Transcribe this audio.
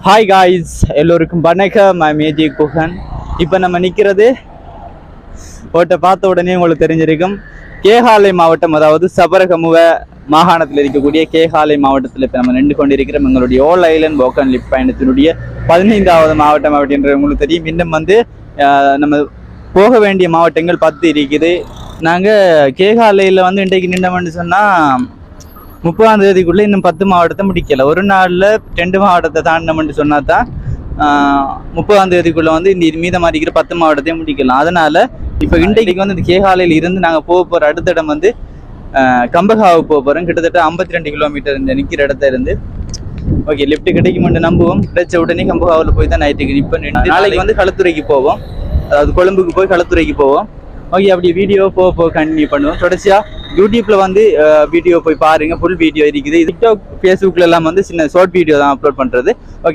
Hi guys, எல்லோருக்கும் வணக்கம். ஐ மேஜி குஹன். இப்போ நம்ம நிற்கிறது ஓட்டை பார்த்த உடனே உங்களுக்கு தெரிஞ்சிருக்கும், கேகாலை மாவட்டம், அதாவது சபரகமுவ மாகாணத்தில் இருக்கக்கூடிய கேகாலை மாவட்டத்தில் இப்போ நம்ம நின்று கொண்டிருக்கிறோம். எங்களுடைய ஓல் ஐலண்ட் வாக் அண்ட் லிஃப்ட் பயணத்தினுடைய 15வது மாவட்டம் அப்படின்றது உங்களுக்கு தெரியும். இன்னும் நம்ம போக வேண்டிய மாவட்டங்கள் 10 இருக்குது. நாங்கள் கேகாலையில் இன்றைக்கு நின்றோம்னு சொன்னால் 30ஆம் தேதிக்குள்ளே இன்னும் 10 மாவட்டத்தை முடிக்கல. ஒரு நாளில் 2 மாவட்டத்தை தாண்டினோம்னு சொன்னா தான் 30ஆம் தேதிக்குள்ளே இந்த மீதமாக இருக்கிற 10 மாவட்டத்தையும் முடிக்கலாம். அதனால இப்போ இன்றைக்கு இந்த கேகாலையில் இருந்து நாங்கள் போக போகிற அடுத்த இடம் கம்பகாவுக்கு போக போகிறோம். கிட்டத்தட்ட 52 கிலோமீட்டர் இந்த நிற்கிற இடத்த இருந்து. ஓகே, லிஃப்ட் கிடைக்குமென்று நம்புவோம். கிடைச்ச உடனே கம்பகாவில் போய் தான் நைட்டுக்கு இப்போ நாளைக்கு களத்துறைக்கு போவோம், அதாவது கொழும்புக்கு போய் களத்துறைக்கு போவோம். ஓகே, அப்படி வீடியோ போக கண்டினியூ பண்ணுவோம். தொடர்ச்சியாக யூடியூப்ல வீடியோ போய் பாருங்க, ஃபுல் வீடியோ இருக்குது. டிக்டாக், ஃபேஸ்புக்ல எல்லாம் சின்ன ஷார்ட் வீடியோ தான் அப்லோட் பண்றது. ஓகே.